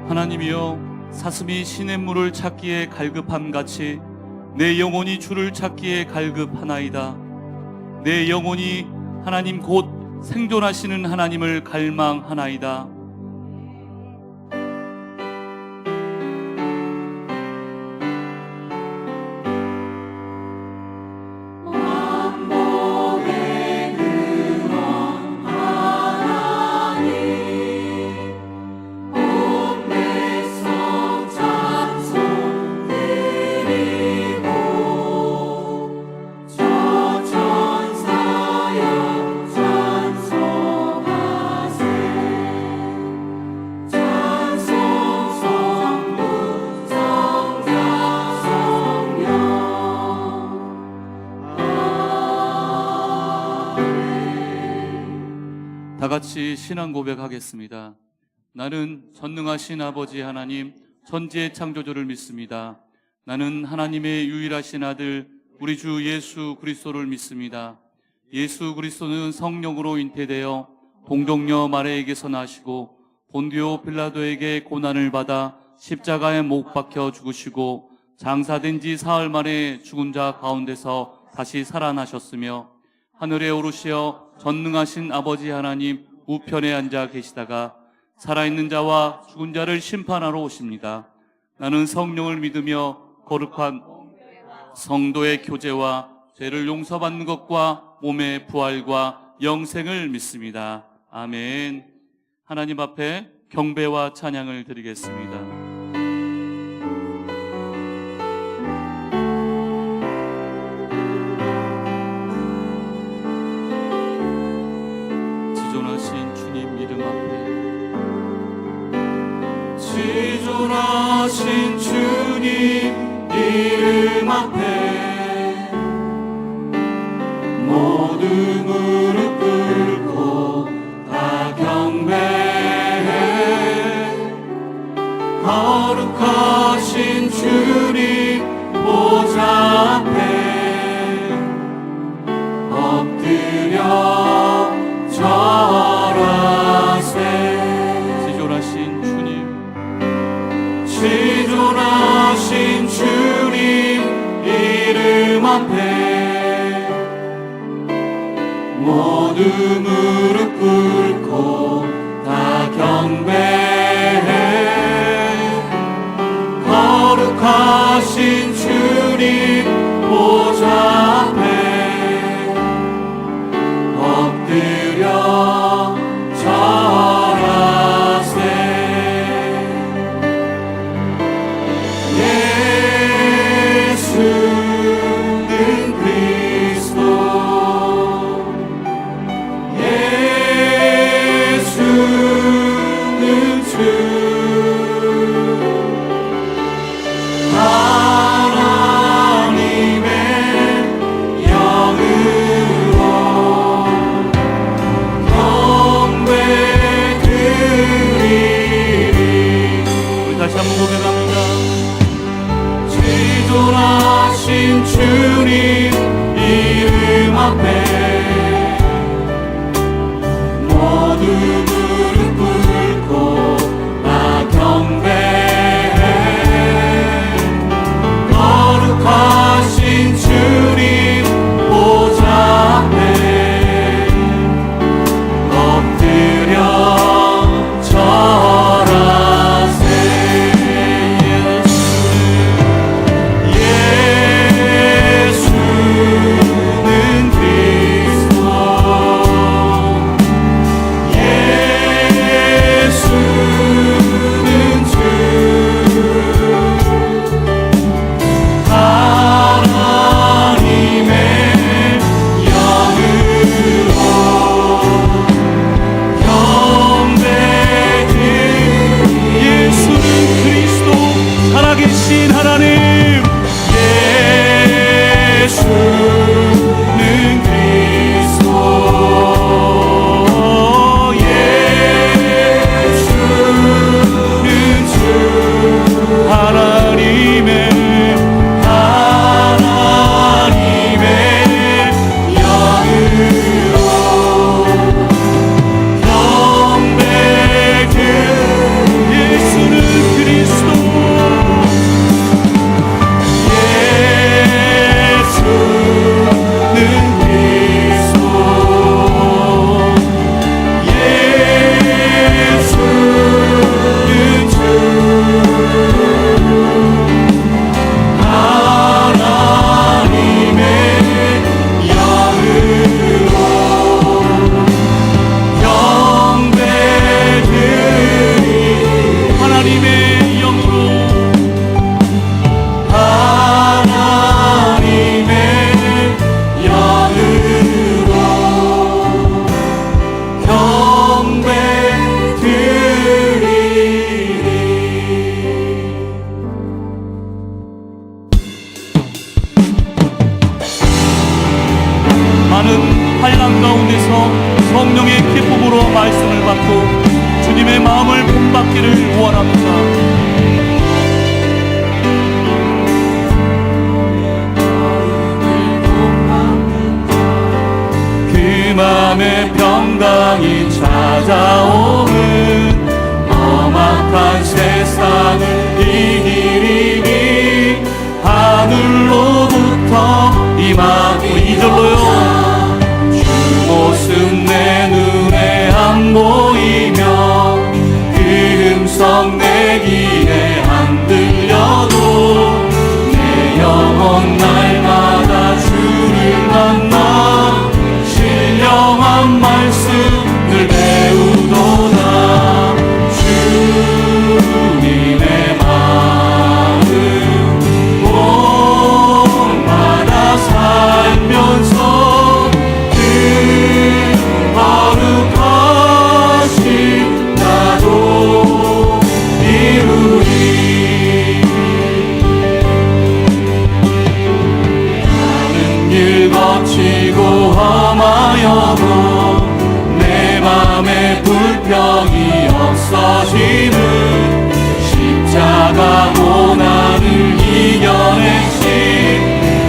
하나님이여, 사슴이 시냇물을 찾기에 갈급함같이 내 영혼이 주를 찾기에 갈급하나이다. 내 영혼이 하나님 곧 생존하시는 하나님을 갈망하나이다. 다 같이 신앙 고백하겠습니다. 나는 전능하신 아버지 하나님, 천지의 창조주를 믿습니다. 나는 하나님의 유일하신 아들 우리 주 예수 그리스도를 믿습니다. 예수 그리스도는 성령으로 잉태되어 동정녀 마리아에게서 나시고 본디오 빌라도에게 고난을 받아 십자가에 못 박혀 죽으시고 장사된 지 사흘 만에 죽은 자 가운데서 다시 살아나셨으며 하늘에 오르시어 전능하신 아버지 하나님 우편에 앉아 계시다가 살아있는 자와 죽은 자를 심판하러 오십니다. 나는 성령을 믿으며 거룩한 성도의 교제와 죄를 용서받는 것과 몸의 부활과 영생을 믿습니다. 아멘. 하나님 앞에 경배와 찬양을 드리겠습니다. 지존하신 주님 이름 앞에, 지존하신 주님 이름 앞에 모두 무릎 꿇고 다 경배해. 거룩하신 주님 보좌 앞에 엎드려 절하세. 지존하신 주님, 지존하신 주님 이름 앞에 모두 무릎 꿇고 다 경배해. 거룩하신 주님 보좌 앞에 엎드려 절하세. 예수는 그리스도, 예수는 환난 가운데서 성령의 기쁨으로 말씀을 받고 주님의 마음을 본받기를 원합니다. 그 맘에 평강이 찾아오는 험악한 세상을 이기리니 하늘로부터 임하고 2절로요. 주 모습 내 눈에 안 보이며 그 음성 내 귀에 안 들려도 내 영혼 날마다 주를 만나 신령한 말씀을 배우도다. 주님의 마음 본받아 살면서 그 거룩하신 나도 이루리. 많은 길 거치고 험하여도 내 맘에 불평이 없어짐은 십자가 고난을 이겨내신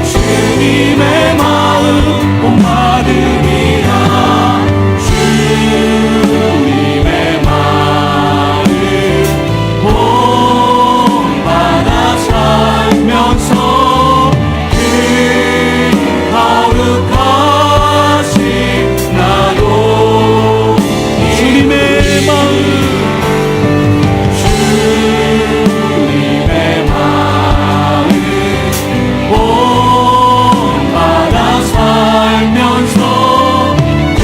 주님의 마음 본받으리라. 주님의 마음 본받아 살면서 그 거룩하신 나도 주님의 마음 본받아 살면서 그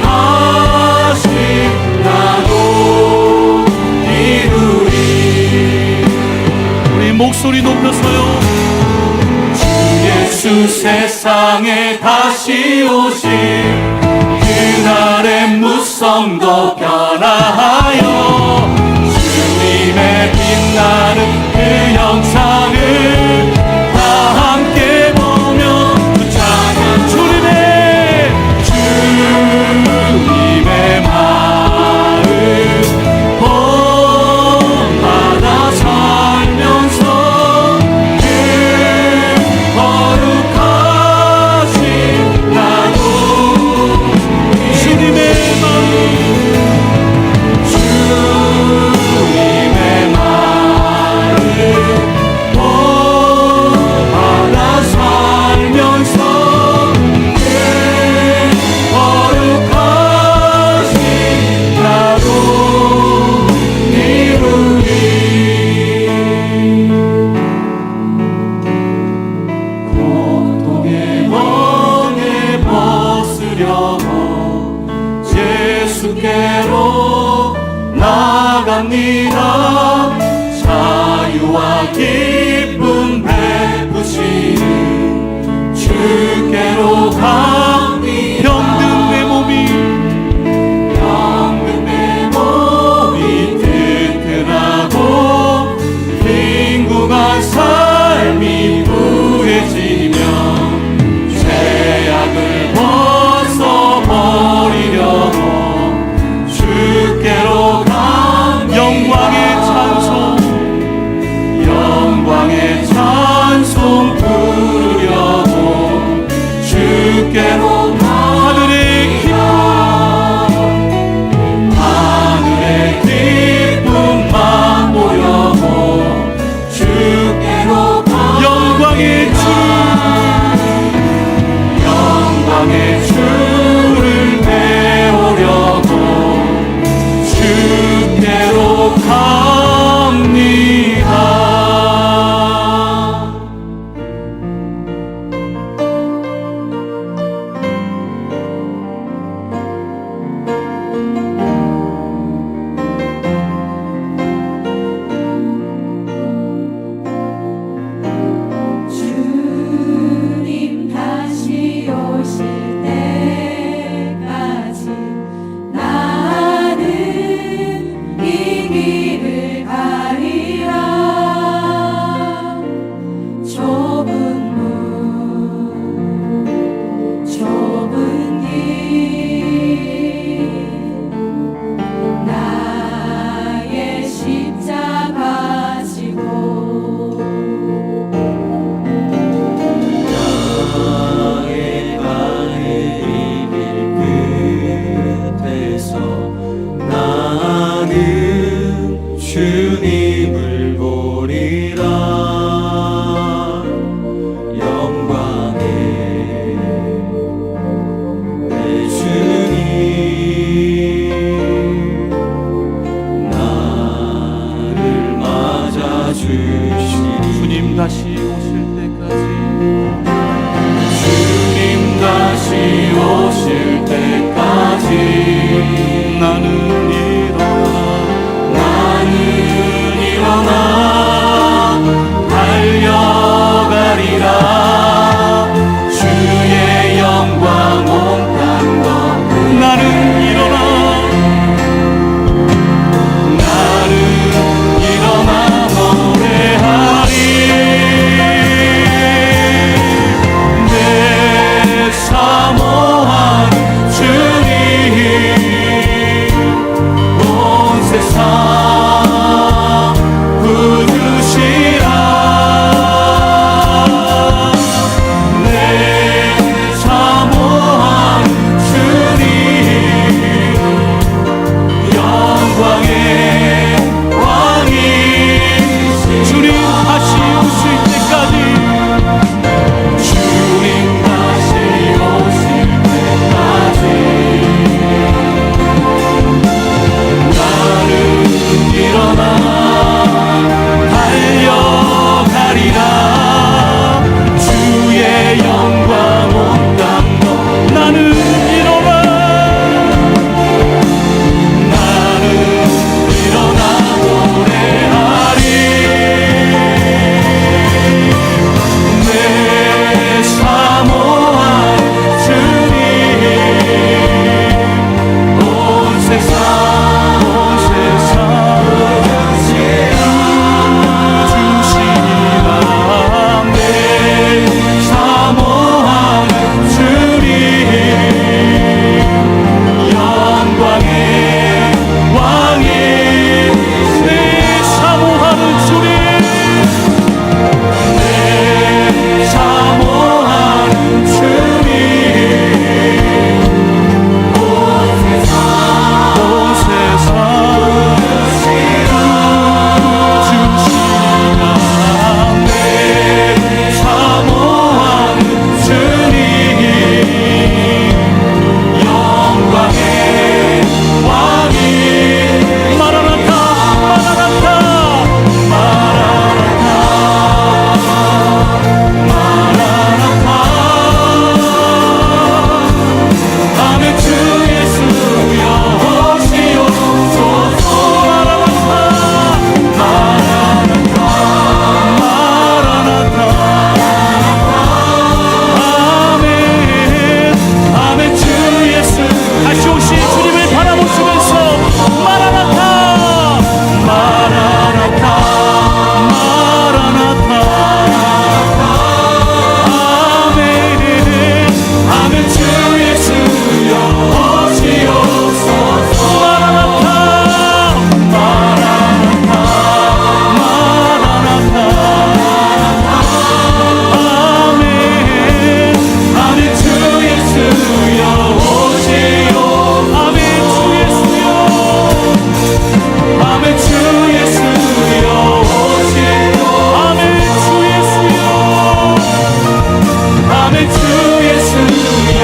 거룩하신 나도 이루리. 우리 목소리 높여서요. 주 예수 세상에 다시 오실 그날의 무성도 변화하여 주님의 빛나는 그 영상을 다 함께 보며 그 찬양 주님의 마음 본받아 살면서 그 거룩하신 나도 주님의 마음 본받아 살면서 그 거룩하신 나도 이루리. 고통의 멍에 벗으려고 예수께로 나갑니다. 자유와 기쁨 베푸시는 주께로 갑니다. 병든 내 몸이 튼튼하고 빈궁한 삶이 부해지며 죄악을 벗어버리려고 주께로 영광의 찬송 부르려고 주께로 하늘의 기쁨 맛보려고 주께로 영광의 주를 배우려고 주께로 갑니다. 아멘. 주 예수여 오시옵소서. 마라나타 마라나타 아멘. 아멘. 주 예수여 오시오. 아멘. 주 예수여 아멘. 주 예수여 오시오. 아멘. 주 예수여 아멘. 주 예수여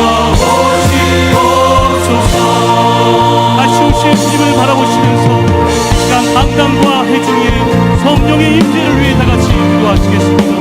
오시옵소서. 다시 오실 주님을 바라보시면서 시간 강단과 회중의 성령의 임재를 위해 다 같이 기도하시겠습니다.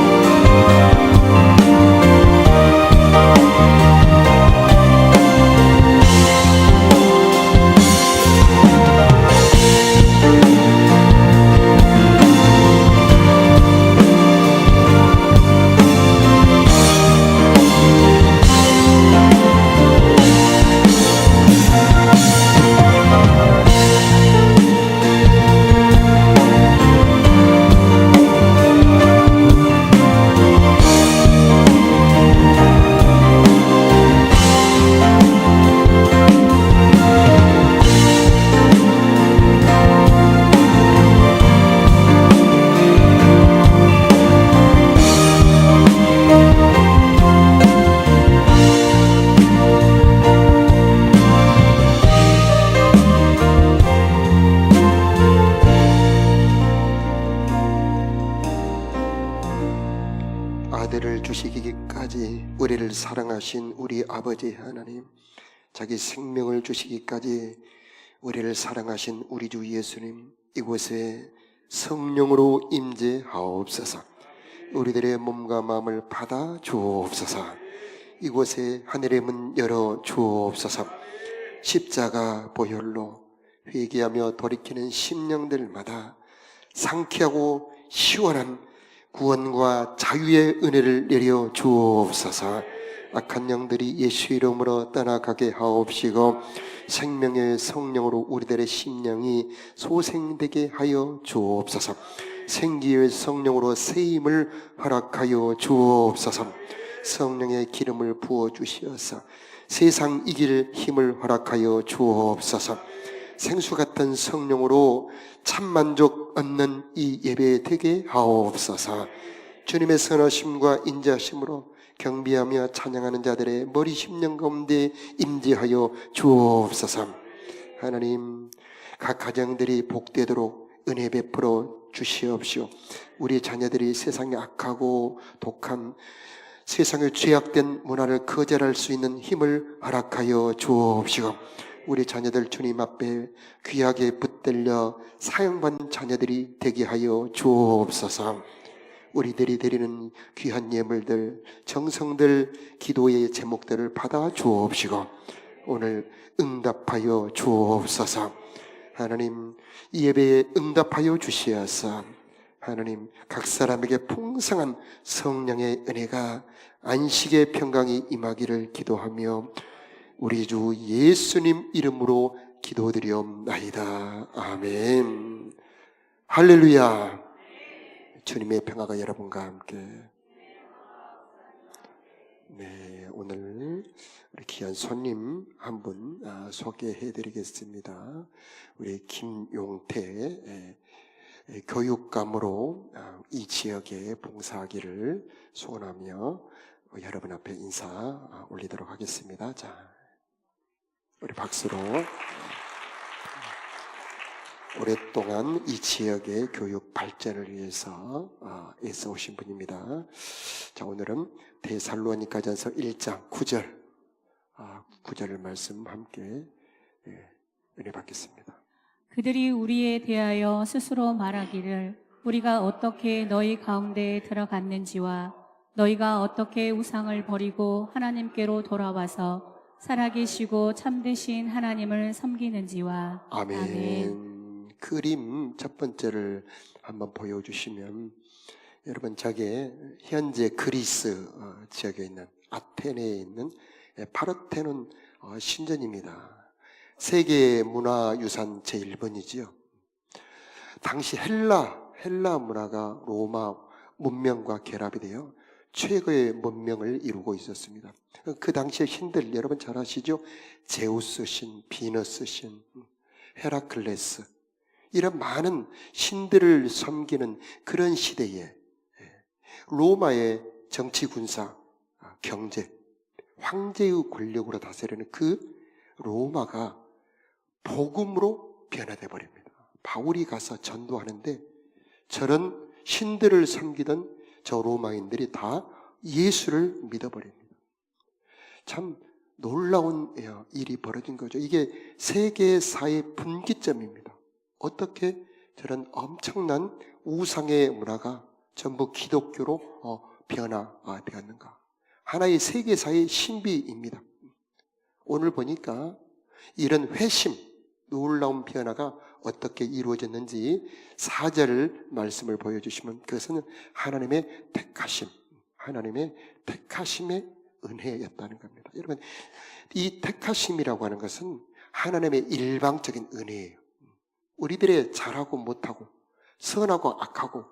아들을 주시기까지 우리를 사랑하신 우리 아버지 하나님, 자기 생명을 주시기까지 우리를 사랑하신 우리 주 예수님, 이곳에 성령으로 임재하옵소서. 우리들의 몸과 마음을 받아 주옵소서. 이곳에 하늘의 문 열어 주옵소서. 십자가 보혈로 회개하며 돌이키는 심령들마다 상쾌하고 시원한 구원과 자유의 은혜를 내려 주옵소서. 악한 영들이 예수 이름으로 떠나가게 하옵시고 생명의 성령으로 우리들의 심령이 소생되게 하여 주옵소서. 생기의 성령으로 세임을 허락하여 주옵소서. 성령의 기름을 부어주시어서 세상 이길 힘을 허락하여 주옵소서. 생수 같은 성령으로 참만족 얻는 이 예배 되게 하옵소서. 주님의 선하심과 인자하심으로 경배하며 찬양하는 자들의 머리 심령 가운데 임재하여 주옵소서. 하나님, 각 가정들이 복되도록 은혜 베풀어 주시옵시오. 우리 자녀들이 세상에 악하고 독한 세상의 죄악된 문화를 거절할 수 있는 힘을 허락하여 주옵시고 우리 자녀들 주님 앞에 귀하게 붙들려 사용받는 자녀들이 되게 하여 주옵소서. 우리들이 드리는 귀한 예물들, 정성들, 기도의 제목들을 받아 주옵시고 오늘 응답하여 주옵소서. 하나님, 이 예배에 응답하여 주시어서 하나님, 각 사람에게 풍성한 성령의 은혜가 안식의 평강이 임하기를 기도하며 우리 주 예수님 이름으로 기도드리옵나이다. 아멘. 할렐루야. 주님의 평화가 여러분과 함께. 네, 오늘 우리 귀한 손님 한 분 소개해드리겠습니다. 우리 김용태 교육감으로 이 지역에 봉사하기를 소원하며 여러분 앞에 인사 올리도록 하겠습니다. 자, 우리 박수로. 오랫동안 이 지역의 교육 발전을 위해서 애써오신 분입니다. 자, 오늘은 데살로니가전서 1장 9절을 말씀 함께 은혜 받겠습니다. 그들이 우리에 대하여 스스로 말하기를 우리가 어떻게 너희 가운데에 들어갔는지와 너희가 어떻게 우상을 버리고 하나님께로 돌아와서 살아계시고 참되신 하나님을 섬기는지와. 아멘. 아멘. 그림 첫 번째를 한번 보여주시면, 여러분, 저게 현재 그리스 지역에 있는 아테네에 있는 파르테논 신전입니다. 세계 문화유산 제1번이지요. 당시 헬라 문화가 로마 문명과 결합이 돼요. 최고의 문명을 이루고 있었습니다. 그 당시의 신들 여러분 잘 아시죠? 제우스 신, 비너스 신, 헤라클레스, 이런 많은 신들을 섬기는 그런 시대에 로마의 정치, 군사, 경제, 황제의 권력으로 다스리는 그 로마가 복음으로 변화돼 버립니다. 바울이 가서 전도하는데 저런 신들을 섬기던 저 로마인들이 다 예수를 믿어버립니다. 참 놀라운 일이 벌어진 거죠. 이게 세계사의 분기점입니다. 어떻게 저런 엄청난 우상의 문화가 전부 기독교로 변화되었는가. 하나의 세계사의 신비입니다. 오늘 보니까 이런 회심, 놀라운 변화가 어떻게 이루어졌는지 4절 말씀을 보여주시면 그것은 하나님의 택하심, 하나님의 택하심의 은혜였다는 겁니다. 여러분, 이 택하심이라고 하는 것은 하나님의 일방적인 은혜예요. 우리들의 잘하고 못하고 선하고 악하고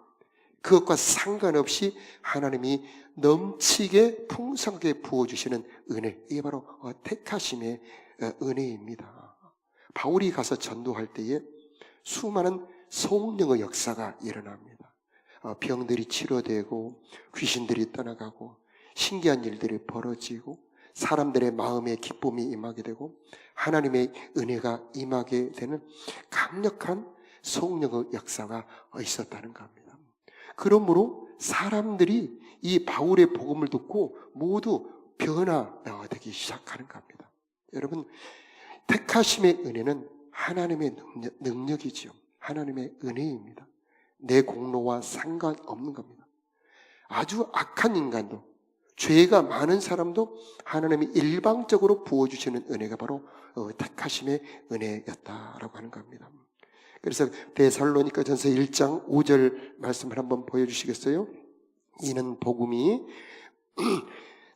그것과 상관없이 하나님이 넘치게 풍성하게 부어주시는 은혜, 이게 바로 택하심의 은혜입니다. 바울이 가서 전도할 때에 수많은 성령의 역사가 일어납니다. 병들이 치료되고 귀신들이 떠나가고 신기한 일들이 벌어지고 사람들의 마음에 기쁨이 임하게 되고 하나님의 은혜가 임하게 되는 강력한 성령의 역사가 있었다는 겁니다. 그러므로 사람들이 이 바울의 복음을 듣고 모두 변화되기 시작하는 겁니다. 여러분, 택하심의 은혜는 하나님의 능력이지요. 하나님의 은혜입니다. 내 공로와 상관없는 겁니다. 아주 악한 인간도, 죄가 많은 사람도 하나님이 일방적으로 부어주시는 은혜가 바로 택하심의 은혜였다라고 하는 겁니다. 그래서 데살로니가전서 1장 5절 말씀을 한번 보여주시겠어요? 이는 복음이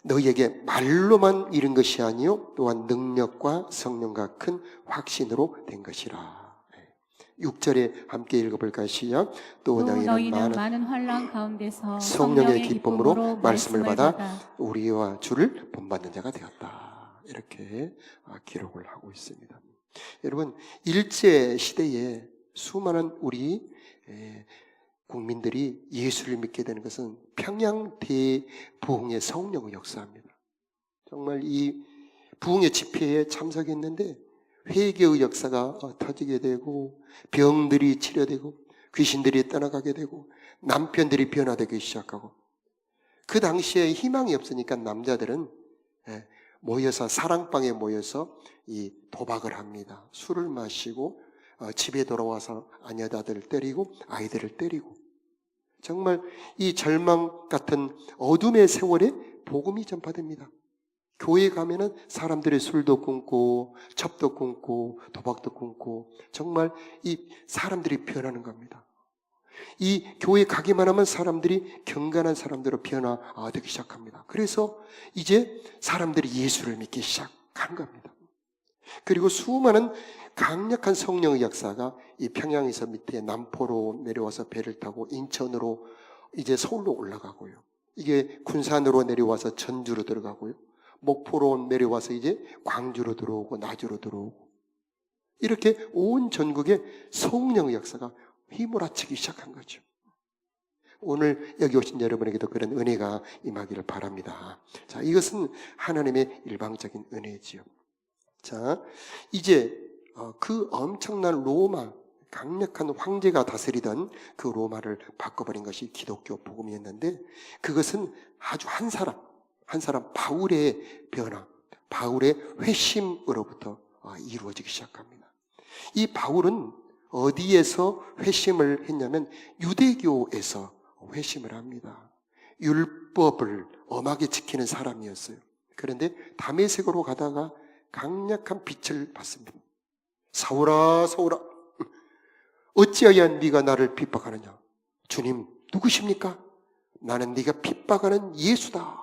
너희에게 말로만 이른 것이 아니요 또한 능력과 성령과 큰 확신으로 된 것이라. 6절에 함께 읽어볼까요? 시작. 또 너희는 많은 환난 가운데서 성령의 기쁨으로 말씀을 받아 우리와 주를 본받는 자가 되었다. 이렇게 기록을 하고 있습니다. 여러분, 일제 시대에 수많은 우리 국민들이 예수를 믿게 되는 것은 평양 대부흥의 성령의 역사입니다. 정말 이 부흥의 집회에 참석했는데 회개의 역사가 터지게 되고 병들이 치료되고 귀신들이 떠나가게 되고 남편들이 변화되기 시작하고, 그 당시에 희망이 없으니까 남자들은 모여서 사랑방에 모여서 이 도박을 합니다. 술을 마시고 집에 돌아와서 아내들을 때리고 아이들을 때리고, 정말 이 절망 같은 어둠의 세월에 복음이 전파됩니다. 교회에 가면은 사람들이 술도 끊고 첩도 끊고 도박도 끊고 정말 이 사람들이 변하는 겁니다. 이 교회에 가기만 하면 사람들이 경건한 사람들로 변화되기 시작합니다. 그래서 이제 사람들이 예수를 믿기 시작하는 겁니다. 그리고 수많은 강력한 성령의 역사가 이 평양에서 밑에 남포로 내려와서 배를 타고 인천으로 이제 서울로 올라가고요. 이게 군산으로 내려와서 전주로 들어가고요. 목포로 내려와서 이제 광주로 들어오고 나주로 들어오고, 이렇게 온 전국에 성령의 역사가 휘몰아치기 시작한 거죠. 오늘 여기 오신 여러분에게도 그런 은혜가 임하기를 바랍니다. 자, 이것은 하나님의 일방적인 은혜지요. 자, 이제 그 엄청난 로마, 강력한 황제가 다스리던 그 로마를 바꿔버린 것이 기독교 복음이었는데, 그것은 아주 한 사람 바울의 변화, 바울의 회심으로부터 이루어지기 시작합니다. 이 바울은 어디에서 회심을 했냐면 유대교에서 회심을 합니다. 율법을 엄하게 지키는 사람이었어요. 그런데 다메섹으로 가다가 강력한 빛을 받습니다. 사울아 사울아 어찌하여 네가 나를 핍박하느냐. 주님 누구십니까? 나는 네가 핍박하는 예수다.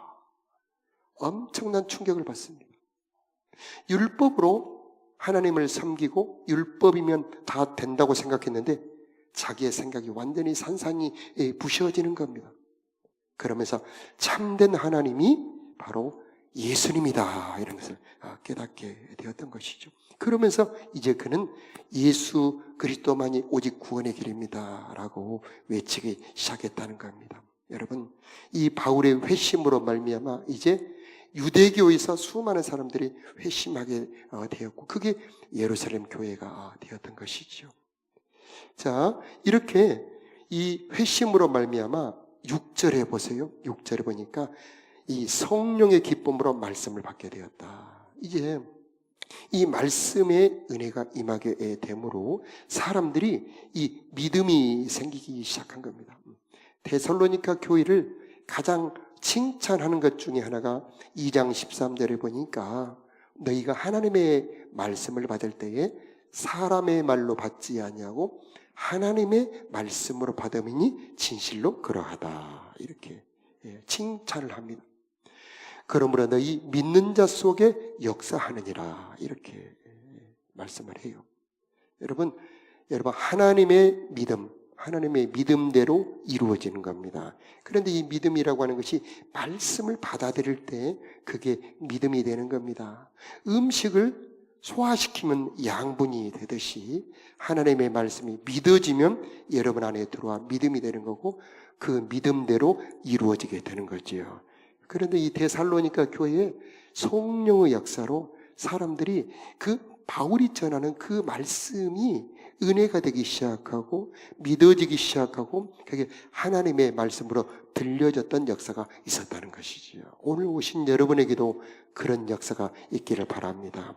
엄청난 충격을 받습니다. 율법으로 하나님을 섬기고 율법이면 다 된다고 생각했는데 자기의 생각이 완전히 산산이 부셔지는 겁니다. 그러면서 참된 하나님이 바로 예수님이다 이런 것을 깨닫게 되었던 것이죠. 그러면서 이제 그는 예수 그리스도만이 오직 구원의 길입니다 라고 외치기 시작했다는 겁니다. 여러분, 이 바울의 회심으로 말미암아 이제 유대교에서 수많은 사람들이 회심하게 되었고, 그게 예루살렘 교회가 되었던 것이죠. 자, 이렇게 이 회심으로 말미암아 6절에 보세요. 6절에 보니까 이 성령의 기쁨으로 말씀을 받게 되었다. 이제 이 말씀의 은혜가 임하게 되므로 사람들이 이 믿음이 생기기 시작한 겁니다. 데살로니가 교회를 가장 칭찬하는 것 중에 하나가 2장 13절에 보니까 너희가 하나님의 말씀을 받을 때에 사람의 말로 받지 아니하고 하나님의 말씀으로 받음이니 진실로 그러하다. 이렇게 칭찬을 합니다. 그러므로 너희 믿는 자 속에 역사하느니라. 이렇게 말씀을 해요. 여러분 하나님의 믿음대로 이루어지는 겁니다. 그런데 이 믿음이라고 하는 것이 말씀을 받아들일 때 그게 믿음이 되는 겁니다. 음식을 소화시키면 양분이 되듯이 하나님의 말씀이 믿어지면 여러분 안에 들어와 믿음이 되는 거고, 그 믿음대로 이루어지게 되는 거지요. 그런데 이 데살로니가 교회에 성령의 역사로 사람들이 그 바울이 전하는 그 말씀이 은혜가 되기 시작하고 믿어지기 시작하고 그게 하나님의 말씀으로 들려졌던 역사가 있었다는 것이지요. 오늘 오신 여러분에게도 그런 역사가 있기를 바랍니다.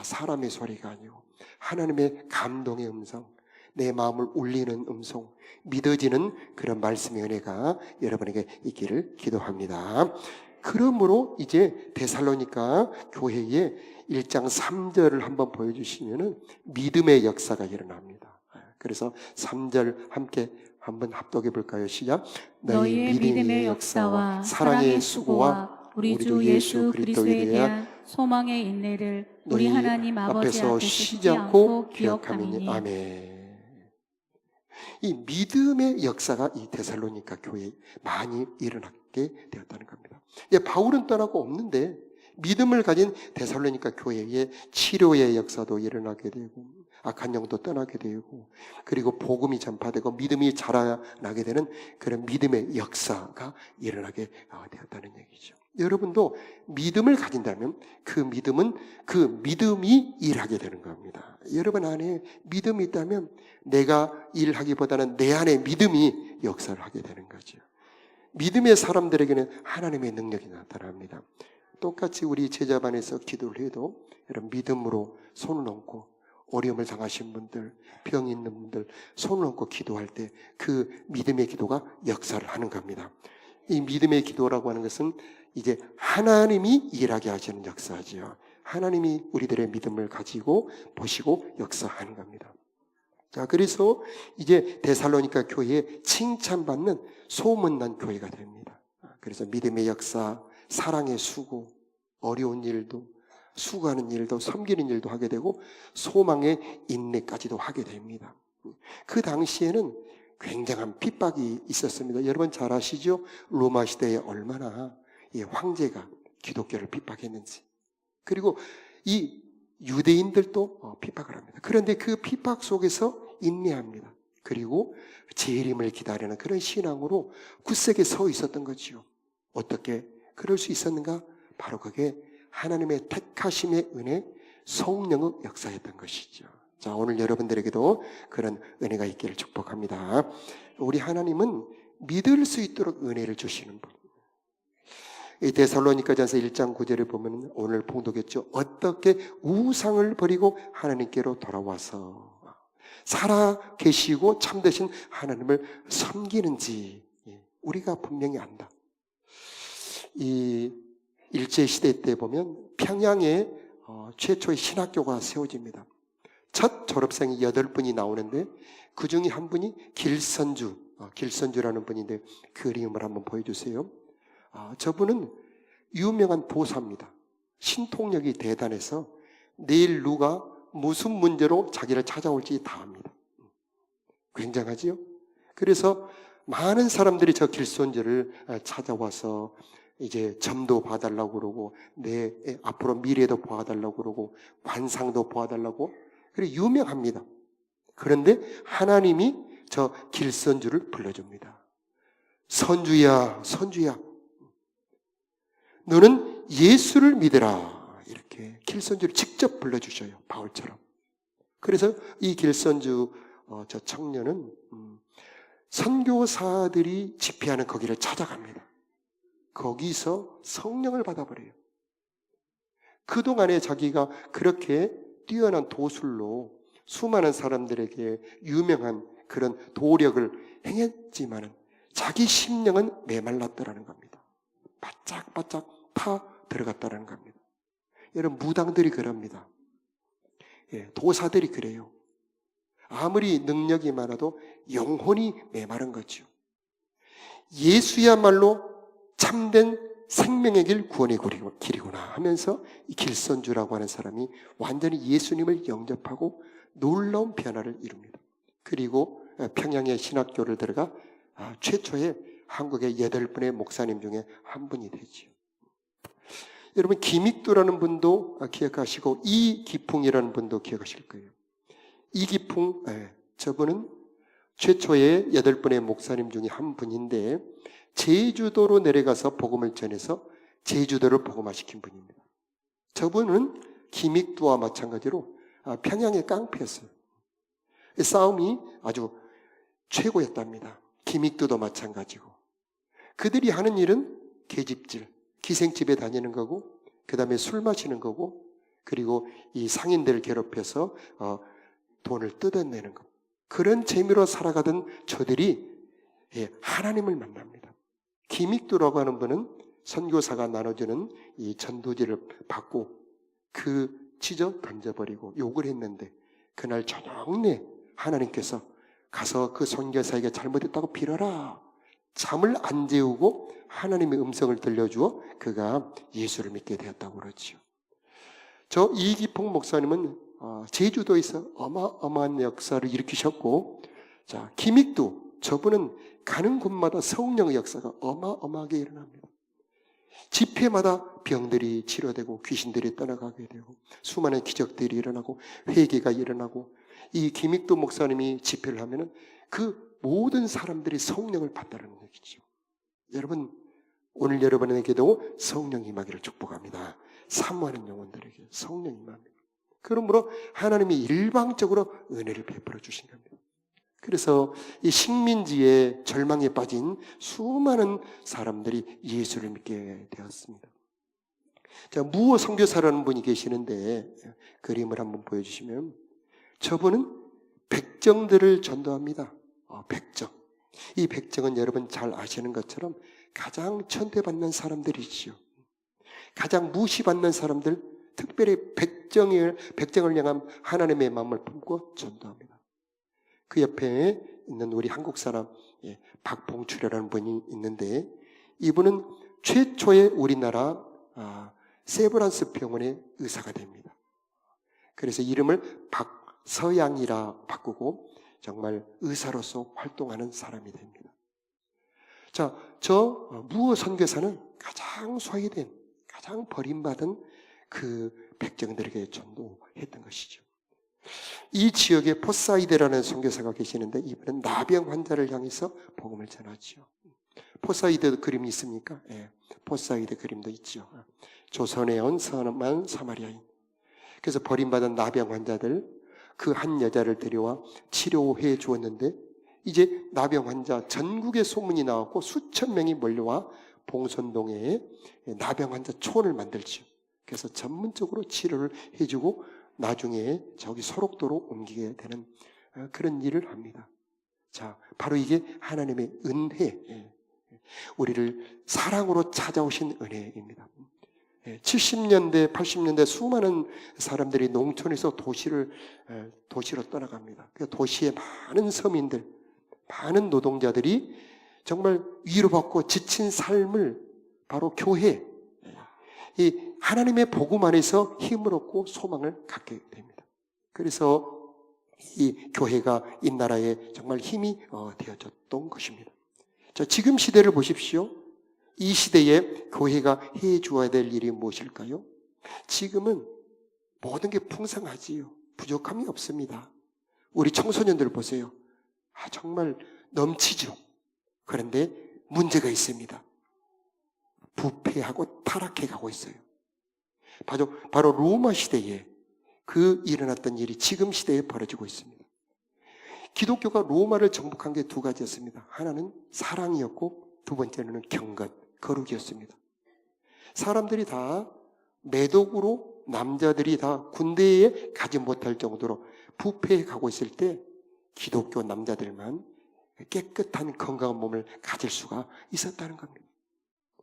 사람의 소리가 아니고 하나님의 감동의 음성, 내 마음을 울리는 음성, 믿어지는 그런 말씀의 은혜가 여러분에게 있기를 기도합니다. 그러므로 이제 데살로니가 교회에 1장 3절을 한번 보여주시면은 믿음의 역사가 일어납니다. 그래서 3절 함께 한번 합독해 볼까요? 시작. 너희의 믿음의 역사와 사랑의 수고와 우리 주 예수 그리스도에 대한 소망의 인내를 우리 하나님 아버지 앞에서 쉬지 않고 기억하미니. 아멘. 이 믿음의 역사가 이 데살로니가 교회에 많이 일어나게 되었다는 겁니다. 바울은 떠나고 없는데 믿음을 가진 데살로니가 교회에 치료의 역사도 일어나게 되고, 악한 영도 떠나게 되고, 그리고 복음이 전파되고 믿음이 자라나게 되는 그런 믿음의 역사가 일어나게 되었다는 얘기죠. 여러분도 믿음을 가진다면 그 믿음이 일하게 되는 겁니다. 여러분 안에 믿음이 있다면 내가 일하기보다는 내 안에 믿음이 역사를 하게 되는 거죠. 믿음의 사람들에게는 하나님의 능력이 나타납니다. 똑같이 우리 제자반에서 기도를 해도 여러분 믿음으로 손을 얹고 어려움을 당하신 분들, 병 있는 분들 손을 얹고 기도할 때 그 믿음의 기도가 역사를 하는 겁니다. 이 믿음의 기도라고 하는 것은 이제 하나님이 일하게 하시는 역사지요. 하나님이 우리들의 믿음을 가지고 보시고 역사하는 겁니다. 자, 그래서 이제 데살로니가 교회에 칭찬받는 소문난 교회가 됩니다. 그래서 믿음의 역사, 사랑의 수고, 어려운 일도, 수고하는 일도, 섬기는 일도 하게 되고 소망의 인내까지도 하게 됩니다. 그 당시에는 굉장한 핍박이 있었습니다. 여러분 잘 아시죠? 로마 시대에 얼마나 이 황제가 기독교를 핍박했는지. 그리고 이 유대인들도 핍박을 합니다. 그런데 그 핍박 속에서 인내합니다. 그리고 재림을 기다리는 그런 신앙으로 굳세게 서 있었던 거지요. 어떻게 그럴 수 있었는가? 바로 그게 하나님의 택하심의 은혜, 성령의 역사였던 것이죠. 자, 오늘 여러분들에게도 그런 은혜가 있기를 축복합니다. 우리 하나님은 믿을 수 있도록 은혜를 주시는 분. 이 데살로니가전서 1장 9절에 보면 오늘 봉독했죠. 어떻게 우상을 버리고 하나님께로 돌아와서 살아 계시고 참되신 하나님을 섬기는지 우리가 분명히 안다. 이 일제시대 때 보면 평양에 최초의 신학교가 세워집니다. 첫 졸업생이 8분이 나오는데 그 중에 한 분이 길선주라는 분인데 그림을 한번 보여주세요. 저분은 유명한 도사입니다. 신통력이 대단해서 내일 누가 무슨 문제로 자기를 찾아올지 다 압니다. 굉장하지요? 그래서 많은 사람들이 저 길손주를 찾아와서 이제 점도 봐달라고 그러고 내 앞으로 미래도 봐달라고 그러고 관상도 봐달라고 그리고 유명합니다. 그런데 하나님이 저 길선주를 불러줍니다. 선주야, 선주야, 너는 예수를 믿으라. 이렇게 길선주를 직접 불러주셔요. 바울처럼. 그래서 이 길선주 저 청년은 선교사들이 집회하는 거기를 찾아갑니다. 거기서 성령을 받아버려요. 그동안에 자기가 그렇게 뛰어난 도술로 수많은 사람들에게 유명한 그런 도력을 행했지만은 자기 심령은 메말랐더라는 겁니다. 바짝바짝 타 들어갔다는 겁니다. 여러분, 무당들이 그럽니다. 도사들이 그래요. 아무리 능력이 많아도 영혼이 메마른 거죠. 예수야말로 참된 생명의 길, 구원의 길이구나 하면서 이 길선주라고 하는 사람이 완전히 예수님을 영접하고 놀라운 변화를 이룹니다. 그리고 평양의 신학교를 들어가 최초의 한국의 8분의 목사님 중에 한 분이 되지요. 여러분, 김익두라는 분도 기억하시고 이기풍이라는 분도 기억하실 거예요. 이기풍, 저분은 최초의 8분의 목사님 중에 한 분인데 제주도로 내려가서 복음을 전해서 제주도를 복음화시킨 분입니다. 저분은 김익두와 마찬가지로 평양의 깡패였어요. 싸움이 아주 최고였답니다. 김익두도 마찬가지고. 그들이 하는 일은 계집질, 기생집에 다니는 거고, 그 다음에 술 마시는 거고, 그리고 이 상인들을 괴롭혀서 돈을 뜯어내는 것. 그런 재미로 살아가던 저들이 하나님을 만납니다. 김익두라고 하는 분은 선교사가 나눠주는 이 전도지를 받고 그 찢어 던져버리고 욕을 했는데 그날 저녁 내 하나님께서 가서 그 선교사에게 잘못했다고 빌어라. 잠을 안 재우고 하나님의 음성을 들려주어 그가 예수를 믿게 되었다고 그러지요. 저 이기풍 목사님은 제주도에서 어마어마한 역사를 일으키셨고, 자, 김익두, 저분은 가는 곳마다 성령의 역사가 어마어마하게 일어납니다. 집회마다 병들이 치료되고 귀신들이 떠나가게 되고 수많은 기적들이 일어나고 회개가 일어나고, 이 김익두 목사님이 집회를 하면은 그 모든 사람들이 성령을 받다는 얘기죠. 여러분, 오늘 여러분에게도 성령 임하기를 축복합니다. 사모하는 영혼들에게 성령 임합니다. 그러므로 하나님이 일방적으로 은혜를 베풀어 주신 겁니다. 그래서 이 식민지의 절망에 빠진 수많은 사람들이 예수를 믿게 되었습니다. 자, 무어 선교사라는 분이 계시는데 그림을 한번 보여주시면, 저분은 백정들을 전도합니다. 백정. 이 백정은 여러분 잘 아시는 것처럼 가장 천대받는 사람들이지요. 가장 무시받는 사람들, 특별히 백정을 향한 하나님의 마음을 품고 전도합니다. 그 옆에 있는 우리 한국 사람 박봉출이라는 분이 있는데, 이분은 최초의 우리나라 세브란스 병원의 의사가 됩니다. 그래서 이름을 박서양이라 바꾸고 정말 의사로서 활동하는 사람이 됩니다. 자, 저 무어 선교사는 가장 소외된, 가장 버림받은 그 백정들에게 전도했던 것이죠. 이 지역에 포사이드라는 선교사가 계시는데, 이분은 나병 환자를 향해서 복음을 전하죠. 포사이드 그림이 있습니까? 포사이드 그림도 있죠. 조선에 온 선한 사마리아인. 그래서 버림받은 나병 환자들, 그 한 여자를 데려와 치료해 주었는데, 이제 나병 환자 전국에 소문이 나왔고 수천 명이 몰려와 봉선동에 나병 환자 촌을 만들죠. 그래서 전문적으로 치료를 해주고 나중에 저기 소록도로 옮기게 되는 그런 일을 합니다. 자, 바로 이게 하나님의 은혜, 우리를 사랑으로 찾아오신 은혜입니다. 70년대, 80년대 수많은 사람들이 농촌에서 도시로 떠나갑니다. 그 도시의 많은 서민들, 많은 노동자들이 정말 위로받고 지친 삶을 바로 교회, 이 하나님의 복음 안에서 힘을 얻고 소망을 갖게 됩니다. 그래서 이 교회가 이 나라에 정말 힘이 되어졌던 것입니다. 자, 지금 시대를 보십시오. 이 시대에 교회가 해 주어야 될 일이 무엇일까요? 지금은 모든 게 풍성하지요. 부족함이 없습니다. 우리 청소년들 보세요. 정말 넘치죠. 그런데 문제가 있습니다. 부패하고 타락해 가고 있어요. 바로 로마 시대에 일어났던 일이 지금 시대에 벌어지고 있습니다. 기독교가 로마를 정복한 게 두 가지였습니다. 하나는 사랑이었고 두 번째는 경건, 거룩이었습니다. 사람들이 다 매독으로 남자들이 다 군대에 가지 못할 정도로 부패해 가고 있을 때 기독교 남자들만 깨끗한 건강한 몸을 가질 수가 있었다는 겁니다.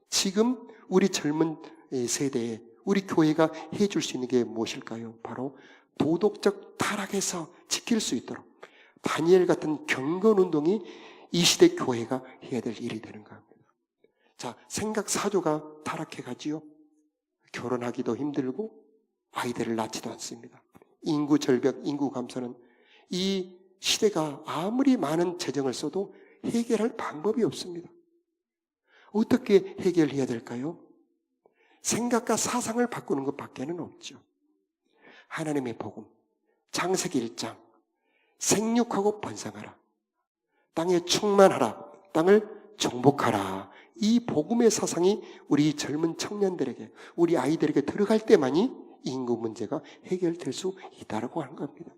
지금 우리 젊은 세대에 우리 교회가 해줄 수 있는 게 무엇일까요? 바로 도덕적 타락에서 지킬 수 있도록 다니엘 같은 경건운동이 이 시대 교회가 해야 될 일이 되는 겁니다. 자, 생각 사조가 타락해 가지요. 결혼하기도 힘들고 아이들을 낳지도 않습니다. 인구 절벽, 인구 감소는 이 시대가 아무리 많은 재정을 써도 해결할 방법이 없습니다. 어떻게 해결해야 될까요? 생각과 사상을 바꾸는 것밖에는 없죠. 하나님의 복음, 창세기 1장, 생육하고 번성하라, 땅에 충만하라, 땅을 정복하라. 이 복음의 사상이 우리 젊은 청년들에게, 우리 아이들에게 들어갈 때만이 인구 문제가 해결될 수 있다고 하는 겁니다.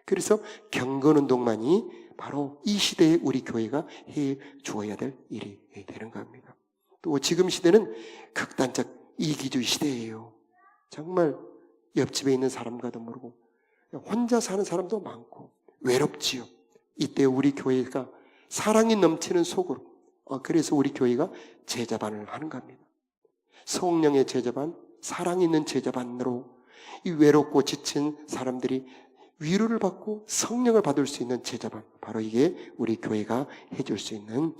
그래서 경건운동만이 바로 이 시대에 우리 교회가 해 주어야 될 일이 되는 겁니다. 또 지금 시대는 극단적 이기주의 시대예요. 정말 옆집에 있는 사람과도 모르고 혼자 사는 사람도 많고 외롭지요. 이때 우리 교회가 사랑이 넘치는 속으로, 그래서 우리 교회가 제자반을 하는 겁니다. 성령의 제자반, 사랑 있는 제자반으로 이 외롭고 지친 사람들이 위로를 받고 성령을 받을 수 있는 제자반, 바로 이게 우리 교회가 해줄 수 있는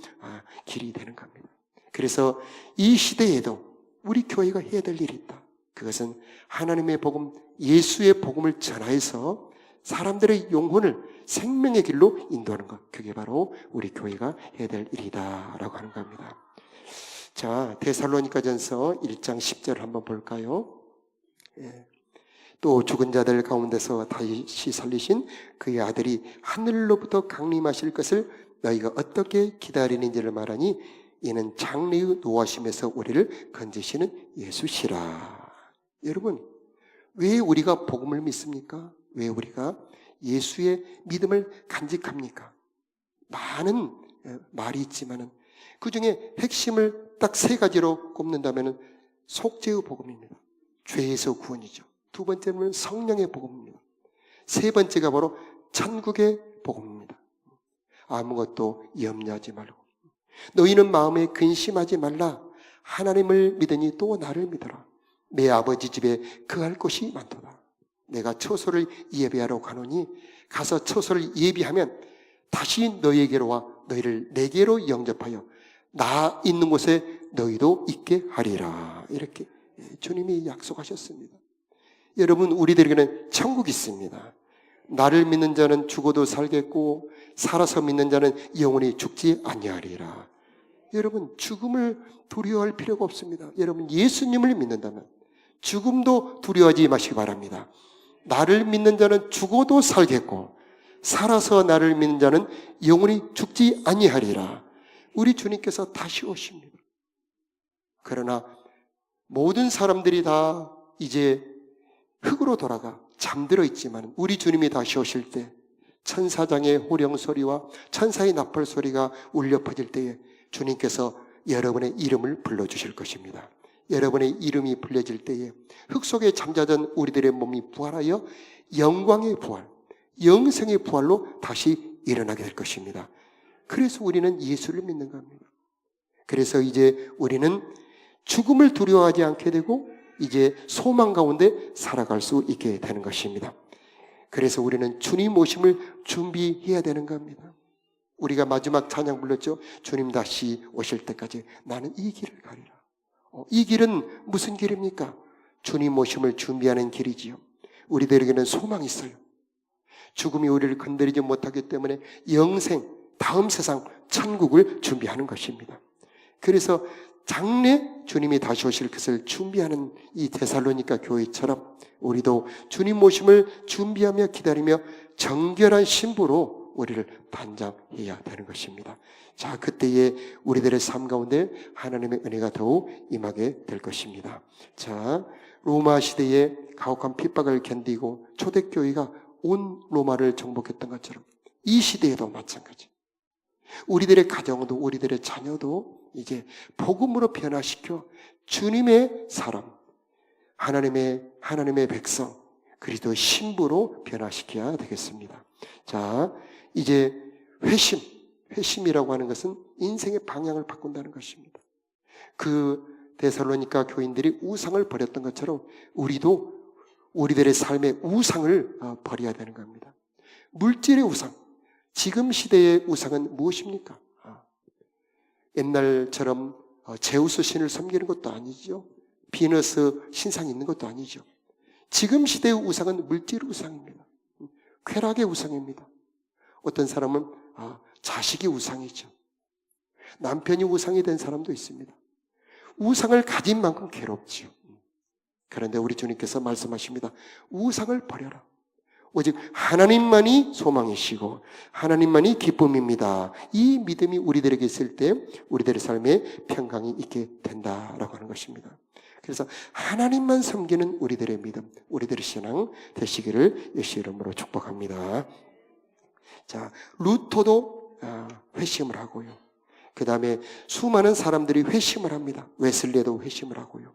길이 되는 겁니다. 그래서 이 시대에도 우리 교회가 해야 될 일이 있다. 그것은 하나님의 복음, 예수의 복음을 전하여서 사람들의 영혼을 생명의 길로 인도하는 것, 그게 바로 우리 교회가 해야 될 일이다라고 하는 겁니다. 자, 데살로니가전서 1장 10절을 한번 볼까요? 또 죽은 자들 가운데서 다시 살리신 그의 아들이 하늘로부터 강림하실 것을 너희가 어떻게 기다리는지를 말하니 이는 장래의 노하심에서 우리를 건지시는 예수시라. 여러분, 왜 우리가 복음을 믿습니까? 왜 우리가 예수의 믿음을 간직합니까? 많은 말이 있지만은 그 중에 핵심을 딱 세 가지로 꼽는다면은 속죄의 복음입니다. 죄에서 구원이죠. 두 번째는 성령의 복음입니다. 세 번째가 바로 천국의 복음입니다. 아무것도 염려하지 말고 너희는 마음에 근심하지 말라. 하나님을 믿으니 또 나를 믿어라. 내 아버지 집에 거할 곳이 많도다. 내가 처소를 예비하러 가노니 가서 처소를 예비하면 다시 너희에게로 와 너희를 내게로 영접하여 나 있는 곳에 너희도 있게 하리라. 이렇게 주님이 약속하셨습니다. 여러분, 우리들에게는 천국이 있습니다. 나를 믿는 자는 죽어도 살겠고 살아서 믿는 자는 영원히 죽지 아니하리라. 여러분, 죽음을 두려워할 필요가 없습니다. 여러분, 예수님을 믿는다면 죽음도 두려워하지 마시기 바랍니다. 나를 믿는 자는 죽어도 살겠고 살아서 나를 믿는 자는 영원히 죽지 아니하리라. 우리 주님께서 다시 오십니다. 그러나 모든 사람들이 다 이제 흙으로 돌아가 잠들어 있지만 우리 주님이 다시 오실 때 천사장의 호령 소리와 천사의 나팔 소리가 울려 퍼질 때에 주님께서 여러분의 이름을 불러주실 것입니다. 여러분의 이름이 불려질 때에 흙 속에 잠자던 우리들의 몸이 부활하여 영광의 부활, 영생의 부활로 다시 일어나게 될 것입니다. 그래서 우리는 예수를 믿는 겁니다. 그래서 이제 우리는 죽음을 두려워하지 않게 되고 이제 소망 가운데 살아갈 수 있게 되는 것입니다. 그래서 우리는 주님 오심을 준비해야 되는 겁니다. 우리가 마지막 찬양 불렀죠. 주님 다시 오실 때까지 나는 이 길을 가리라. 이 길은 무슨 길입니까? 주님 오심을 준비하는 길이지요. 우리들에게는 소망이 있어요. 죽음이 우리를 건드리지 못하기 때문에 영생, 다음 세상 천국을 준비하는 것입니다. 그래서 장래 주님이 다시 오실 것을 준비하는 이 데살로니가 교회처럼 우리도 주님 모심을 준비하며 기다리며 정결한 신부로 우리를 단장해야 되는 것입니다. 자, 그때에 우리들의 삶 가운데 하나님의 은혜가 더욱 임하게 될 것입니다. 자, 로마 시대에 가혹한 핍박을 견디고 초대교회가 온 로마를 정복했던 것처럼 이 시대에도 마찬가지. 우리들의 가정도 우리들의 자녀도 이제 복음으로 변화시켜 주님의 사람, 하나님의 백성, 그리스도의 신부로 변화시켜야 되겠습니다. 자, 이제 회심이라고 하는 것은 인생의 방향을 바꾼다는 것입니다. 그 데살로니가 교인들이 우상을 버렸던 것처럼 우리도 우리들의 삶의 우상을 버려야 되는 겁니다. 물질의 우상, 지금 시대의 우상은 무엇입니까? 옛날처럼 제우스 신을 섬기는 것도 아니죠. 비너스 신상이 있는 것도 아니죠. 지금 시대의 우상은 물질 우상입니다. 쾌락의 우상입니다. 어떤 사람은 자식이 우상이죠. 남편이 우상이 된 사람도 있습니다. 우상을 가진 만큼 괴롭지요. 그런데 우리 주님께서 말씀하십니다. 우상을 버려라. 오직 하나님만이 소망이시고 하나님만이 기쁨입니다. 이 믿음이 우리들에게 있을 때 우리들의 삶에 평강이 있게 된다라고 하는 것입니다. 그래서 하나님만 섬기는 우리들의 믿음, 우리들의 신앙 되시기를 예수의 이름으로 축복합니다. 자, 루터도 회심을 하고요. 그 다음에 수많은 사람들이 회심을 합니다. 웨슬리도 회심을 하고요.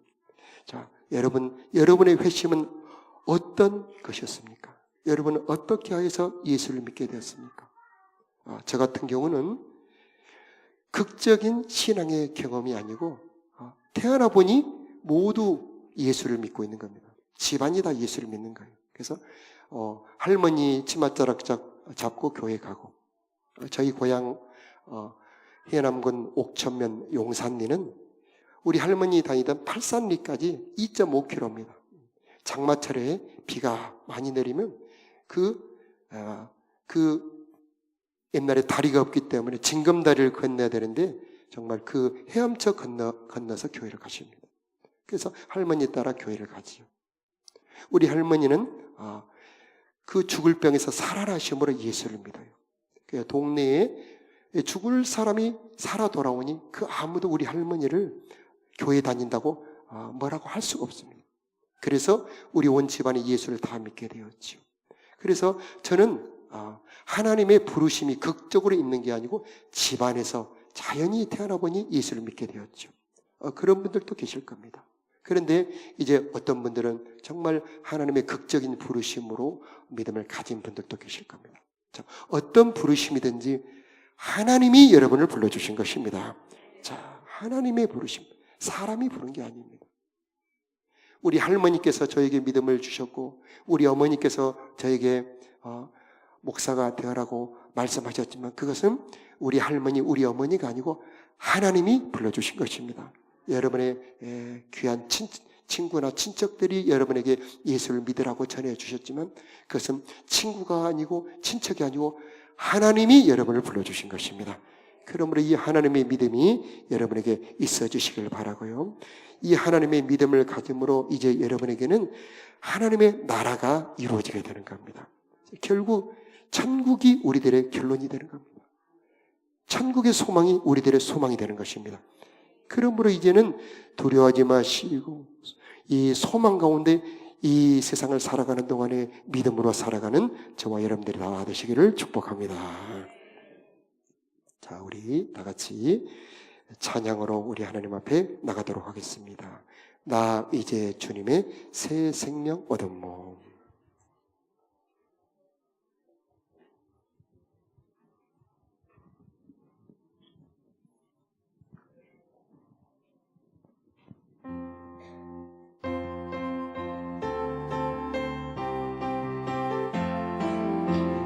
자, 여러분의 회심은 어떤 것이었습니까? 여러분은 어떻게 하여서 예수를 믿게 되었습니까? 저 같은 경우는 극적인 신앙의 경험이 아니고 태어나 보니 모두 예수를 믿고 있는 겁니다. 집안이 다 예수를 믿는 거예요. 그래서 할머니 치맛자락 잡고 교회 가고, 저희 고향 해남군 옥천면 용산리는 우리 할머니 다니던 팔산리까지 2.5km입니다. 장마철에 비가 많이 내리면 그 옛날에 다리가 없기 때문에 징검다리를 건너야 되는데 정말 그 헤엄쳐 건너서 교회를 가십니다. 그래서 할머니 따라 교회를 가지요. 우리 할머니는 그 죽을 병에서 살아나심으로 예수를 믿어요. 그 동네에 죽을 사람이 살아 돌아오니 그 아무도 우리 할머니를 교회 다닌다고 뭐라고 할 수가 없습니다. 그래서 우리 온 집안이 예수를 다 믿게 되었죠. 그래서 저는 하나님의 부르심이 극적으로 있는 게 아니고 집안에서 자연히 태어나 보니 예수를 믿게 되었죠. 그런 분들도 계실 겁니다. 그런데 이제 어떤 분들은 정말 하나님의 극적인 부르심으로 믿음을 가진 분들도 계실 겁니다. 자, 어떤 부르심이든지 하나님이 여러분을 불러주신 것입니다. 자, 하나님의 부르심, 사람이 부른 게 아닙니다. 우리 할머니께서 저에게 믿음을 주셨고 우리 어머니께서 저에게 목사가 되어라고 말씀하셨지만 그것은 우리 할머니, 우리 어머니가 아니고 하나님이 불러주신 것입니다. 여러분의 귀한 친구나 친척들이 여러분에게 예수를 믿으라고 전해주셨지만 그것은 친구가 아니고 친척이 아니고 하나님이 여러분을 불러주신 것입니다. 그러므로 이 하나님의 믿음이 여러분에게 있어 주시길 바라고요. 이 하나님의 믿음을 가짐으로 이제 여러분에게는 하나님의 나라가 이루어지게 되는 겁니다. 결국 천국이 우리들의 결론이 되는 겁니다. 천국의 소망이 우리들의 소망이 되는 것입니다. 그러므로 이제는 두려워하지 마시고 이 소망 가운데 이 세상을 살아가는 동안에 믿음으로 살아가는 저와 여러분들이 다 되시기를 축복합니다. 자, 우리 다 같이 찬양으로 우리 하나님 앞에 나가도록 하겠습니다. 나 이제 주님의 새 생명 얻음모.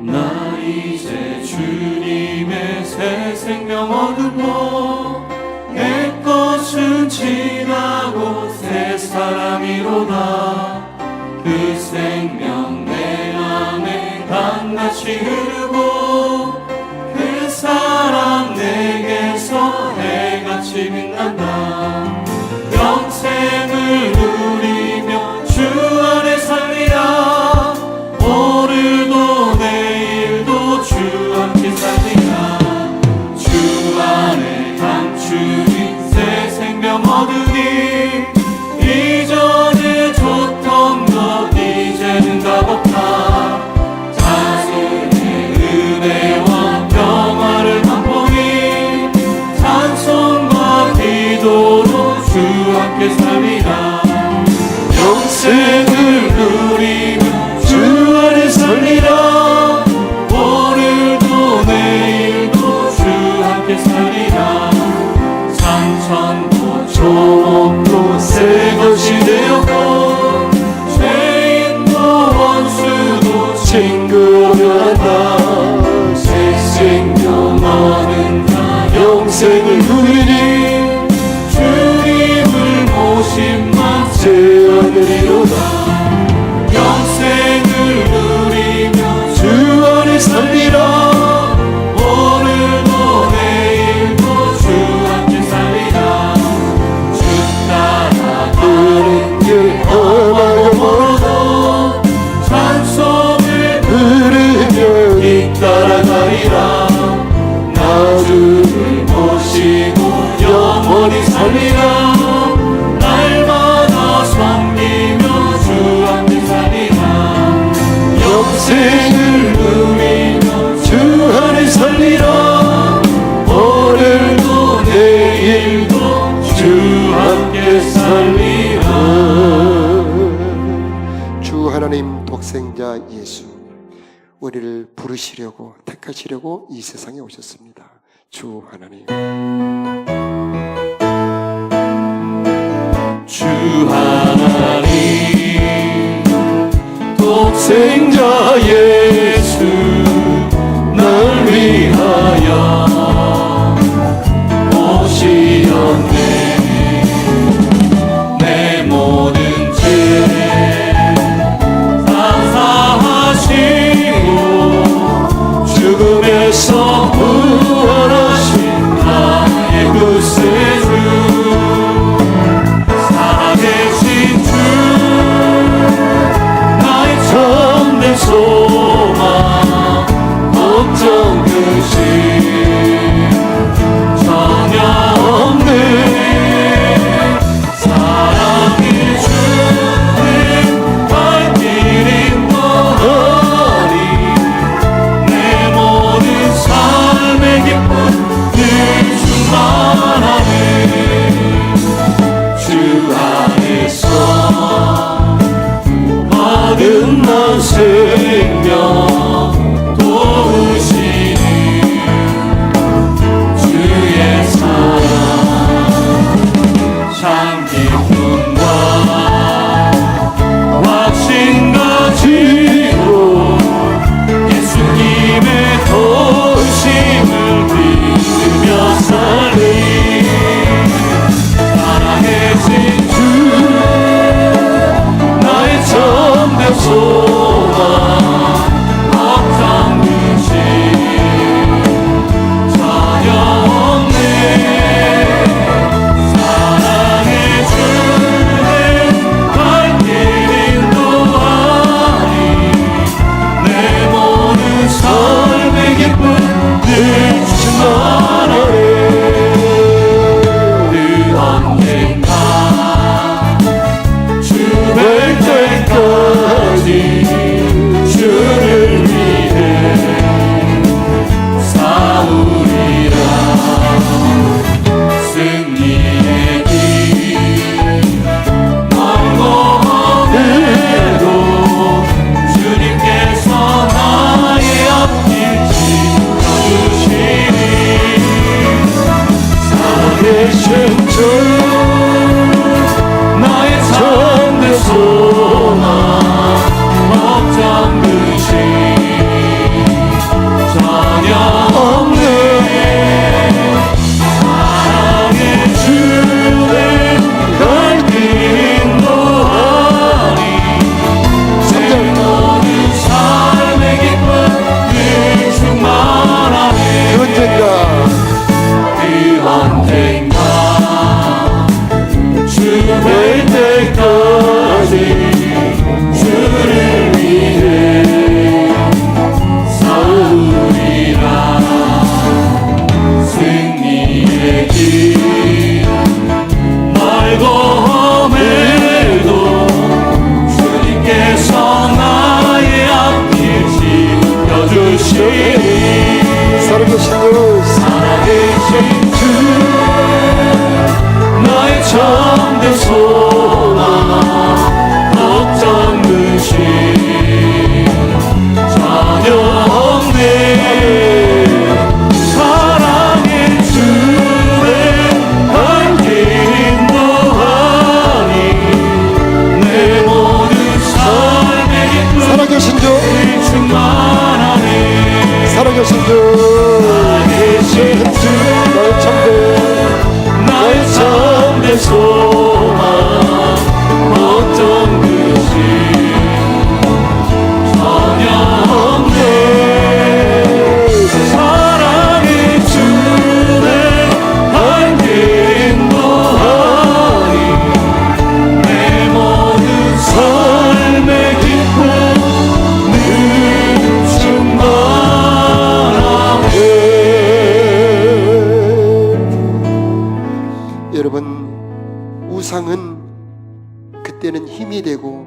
나 이제 주님의 새 생명 얻음모. 내 것은 지나고 새 사람이로다. 그 생명 내 안에 강같이 흐르고 그 사랑 내 찬양한다. 영생을 누리며 주 안에 살리라. 오늘도 내일도 주 함께 살리라. 주 안에 감추인 새 생명 얻으니 이전에 줬던 것 이제는 값없다. 자신의 은혜와 평화를 맛보니 찬송과 기도로 주 함께 살리라. 영생을 누리며 주 안에 살리라. 오늘도 내일도 주 함께 살리라. 산천도 조목도 새 것이 되었고 죄인도 원수도 친구가 된다. 새 생명 얻은 자 영생을 누리니 주님을 모심만 제하느리로다. 영생을 누리며 주 안에 살리라. 오늘도 내일도 주 함께 살리라. 주 따라가는 길 험하고 멀어도 찬송을 부르며 잇따라가리라. 나 주를 모시고 영원히 살리라. 날마다 섬기며 주 함께 살리라. 영생을 누리며 주 안에 살리라. 오늘도 내일도 주 함께 살리라. 주 하나님 독생자 예수, 우리를 부르시려고 택하시려고 이 세상에 오셨습니다. 주 하나님, 주 하나님 독생자 예수 날 위하여 오시었네. 내 모든 죄 다 사하시고 죽음에서 부활하신 나의 구세주, 살아계신 주 나의 참된 소망 걱정 근심 전혀 없네. 사랑의 주님 발길인 거하니 내 모든 삶의 기쁨 늘 충만하네. 주 안에서 받은 난 생명 도우시니 주의 사랑 참 기쁨과 확신 가지고 예수님의 도우심을 믿으며 살리. 살아계신 주 나의 참된 소망 살아계신 주 충만하네. 살아계신 주 나의 참된 나의 참된 소망 어떤 것이 전혀 없네. 사랑의 주를 알게 인도하니 내 모든 삶의 기쁨 늘 충만하네. 여러분, 우상은 그때는 힘이 되고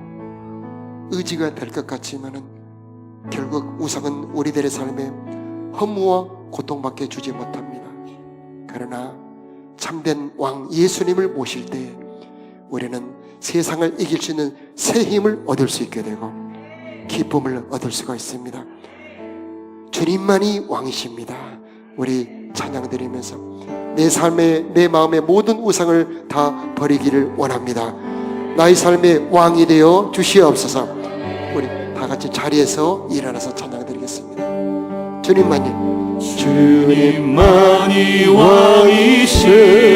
의지가 될 것 같지만은 결국 우상은 우리들의 삶에 허무와 고통밖에 주지 못합니다. 그러나 참된 왕 예수님을 모실 때 우리는 세상을 이길 수 있는 새 힘을 얻을 수 있게 되고 기쁨을 얻을 수가 있습니다. 주님만이 왕이십니다. 우리 찬양 드리면서 내 삶의 내 마음의 모든 우상을 다 버리기를 원합니다. 나의 삶의 왕이 되어 주시옵소서. 우리 다 같이 자리에서 일어나서 찬양 드리겠습니다. 주님만이 주님만이 왕이십니다.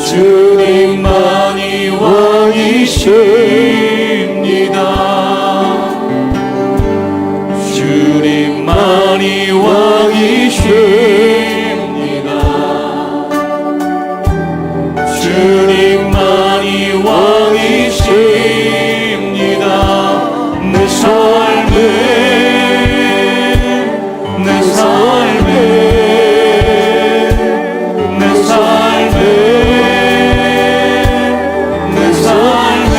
주님만이 왕이십니다. 주님만이 왕이십니다. 주님만이 왕이십니다. 내 삶에 내 삶에 내 삶에 내 삶에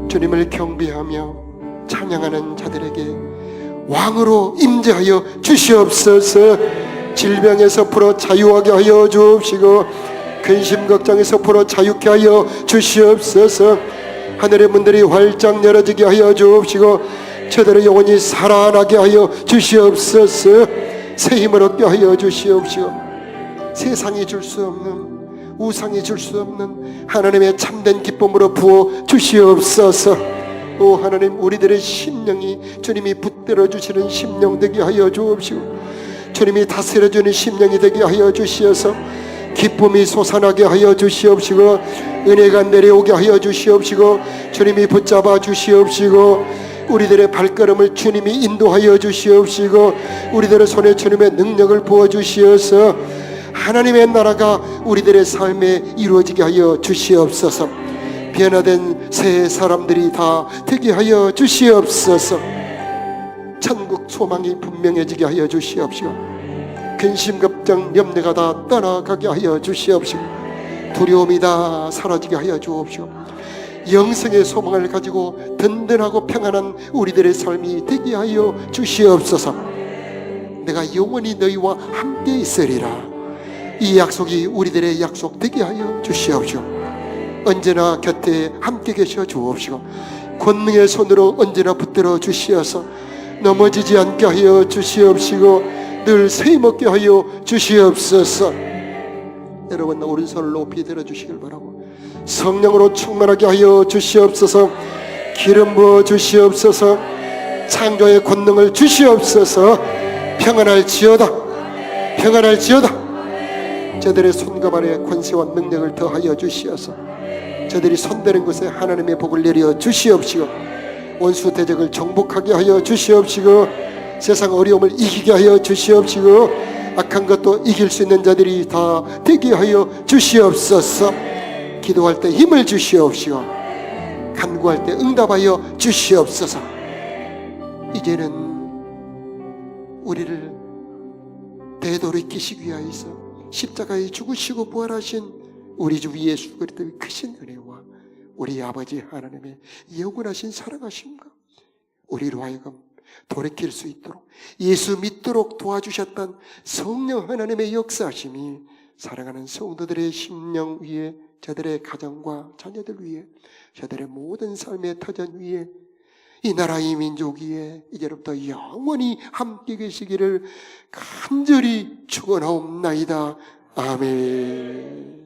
주님을 경배하며 찬양하는 자들에게 왕으로 임재하여 주시옵소서. 질병에서 풀어 자유하게 하여 주옵시고 근심 걱정에서 풀어 자유케 하여 주시옵소서. 하늘의 문들이 활짝 열어지게 하여 주옵시고 저들의 영혼이 살아나게 하여 주시옵소서. 새 힘을 얻게 하여 주시옵시고 세상이 줄 수 없는, 우상이 줄 수 없는 하나님의 참된 기쁨으로 부어 주시옵소서. 오 하나님, 우리들의 심령이 주님이 붙들어 주시는 심령 되게 하여 주옵시고 주님이 다스려 주는 심령이 되게 하여 주시어서 기쁨이 솟아나게 하여 주시옵시고 은혜가 내려오게 하여 주시옵시고 주님이 붙잡아 주시옵시고 우리들의 발걸음을 주님이 인도하여 주시옵시고 우리들의 손에 주님의 능력을 부어 주시어서 하나님의 나라가 우리들의 삶에 이루어지게 하여 주시옵소서. 변화된 새 사람들이 다 되게 하여 주시옵소서. 천국 소망이 분명해지게 하여 주시옵시고 근심 걱정 염려가 다 떠나가게 하여 주시옵시고 두려움이 다 사라지게 하여 주옵시고 영생의 소망을 가지고 든든하고 평안한 우리들의 삶이 되게 하여 주시옵소서. 내가 영원히 너희와 함께 있으리라. 이 약속이 우리들의 약속 되게 하여 주시옵시고 언제나 곁에 함께 계셔 주옵시고 권능의 손으로 언제나 붙들어 주시어서 넘어지지 않게 하여 주시옵시고 늘 세임없게 하여 주시옵소서. 여러분 오른손을 높이 들어주시길 바라고 성령으로 충만하게 하여 주시옵소서. 기름 부어 주시옵소서. 창조의 권능을 주시옵소서. 평안할지어다, 평안할지어다. 저들의 손과 발에 권세와 능력을 더하여 주시어서 저들이 손대는 곳에 하나님의 복을 내려 주시옵시고 원수 대적을 정복하게 하여 주시옵시고 세상 어려움을 이기게 하여 주시옵시고 악한 것도 이길 수 있는 자들이 다 되게 하여 주시옵소서. 기도할 때 힘을 주시옵시고 간구할 때 응답하여 주시옵소서. 이제는 우리를 되돌이키시기 위하여서 십자가에 죽으시고 부활하신 우리 주 예수 그리스도의 크신 은혜와 우리 아버지 하나님의 영원하신 사랑하심과 우리로 하여금 돌이킬 수 있도록 예수 믿도록 도와주셨던 성령 하나님의 역사하심이 사랑하는 성도들의 심령 위에, 저들의 가정과 자녀들 위에, 저들의 모든 삶의 터전 위에, 이 나라 이 민족 위에 이제부터 영원히 함께 계시기를 간절히 축원하옵나이다. 아멘.